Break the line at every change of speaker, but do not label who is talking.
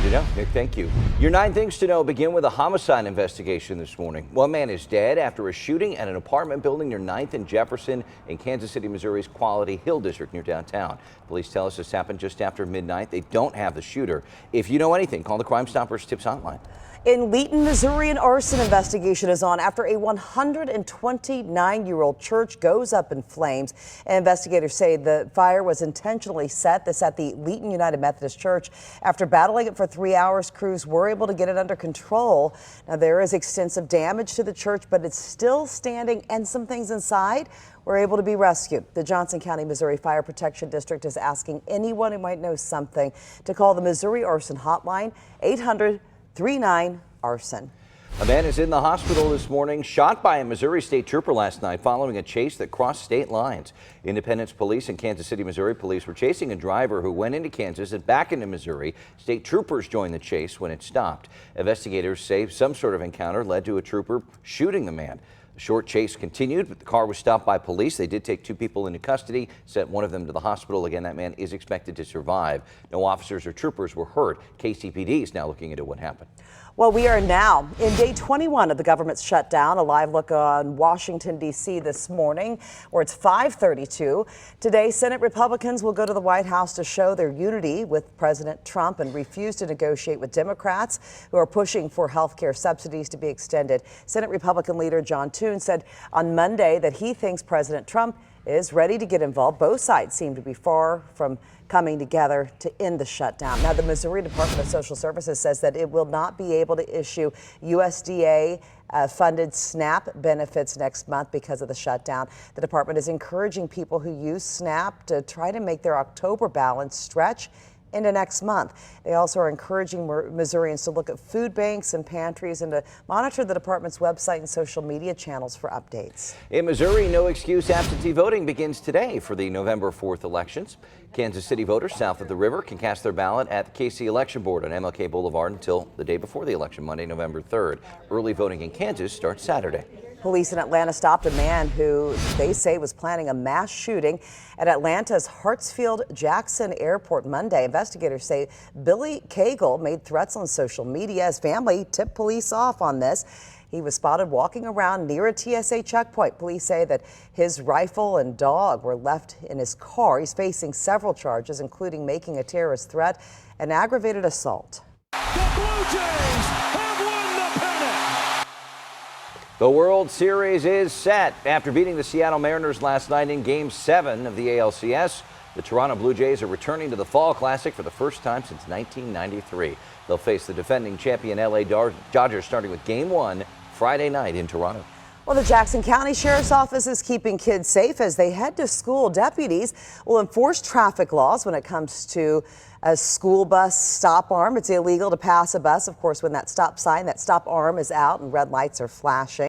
to know. Nick, thank you. Your 9 things to know begin with a homicide investigation this morning. One man is dead after a shooting at an apartment building near 9th and Jefferson in Kansas City, Missouri's Quality Hill District near downtown. Police tell us this happened just after midnight. They don't have the shooter. If you know anything, call the Crime Stoppers Tips Hotline.
In Wheaton, Missouri, an arson investigation is on after a 129-year-old church goes up in flames. Investigators say the fire was intentionally set. This at the Wheaton United Methodist Church. After battling it for 3 hours, crews were able to get it under control. Now, there is extensive damage to the church, but it's still standing, and some things inside were able to be rescued. The Johnson County, Missouri Fire Protection District is asking anyone who might know something to call the Missouri Arson Hotline, 800-39-ARSON.
A man is in the hospital this morning, shot by a Missouri State Trooper last night following a chase that crossed state lines. Independence Police and Kansas City, Missouri police were chasing a driver who went into Kansas and back into Missouri. State troopers joined the chase when it stopped. Investigators say some sort of encounter led to a trooper shooting the man. The short chase continued, but the car was stopped by police. They did take 2 people into custody, sent one of them to the hospital. Again, that man is expected to survive. No officers or troopers were hurt. KCPD is now looking into what happened.
Well, we are now in day 21 of the government's shutdown. A live look on Washington, D.C. this morning, where it's 5:32. Today, Senate Republicans will go to the White House to show their unity with President Trump and refuse to negotiate with Democrats who are pushing for health care subsidies to be extended. Senate Republican leader John Thune said on Monday that he thinks President Trump is ready to get involved. Both sides seem to be far from coming together to end the shutdown. Now, the Missouri Department of Social Services says that it will not be able to issue USDA funded SNAP benefits next month because of the shutdown. The department is encouraging people who use SNAP to try to make their October balance stretch into next month. They also are encouraging Missourians to look at food banks and pantries and to monitor the department's website and social media channels for updates.
In Missouri, no excuse absentee voting begins today for the November 4th elections. Kansas City voters south of the river can cast their ballot at the KC Election Board on MLK Boulevard until the day before the election, Monday, November 3rd. Early voting in Kansas starts Saturday.
Police in Atlanta stopped a man who they say was planning a mass shooting at Atlanta's Hartsfield-Jackson Airport Monday. Investigators say Billy Cagle made threats on social media. His family tipped police off on this. He was spotted walking around near a TSA checkpoint. Police say that his rifle and dog were left in his car. He's facing several charges, including making a terrorist threat and aggravated assault.
The Blue Jays have won the pennant.
The World Series is set. After beating the Seattle Mariners last night in Game 7 of the ALCS, the Toronto Blue Jays are returning to the Fall Classic for the first time since 1993. They'll face the defending champion LA Dodgers starting with Game 1 Friday night in Toronto.
Well, the Jackson County Sheriff's Office is keeping kids safe as they head to school. Deputies will enforce traffic laws when it comes to a school bus stop arm. It's illegal to pass a bus, of course, when that stop sign, that stop arm is out and red lights are flashing.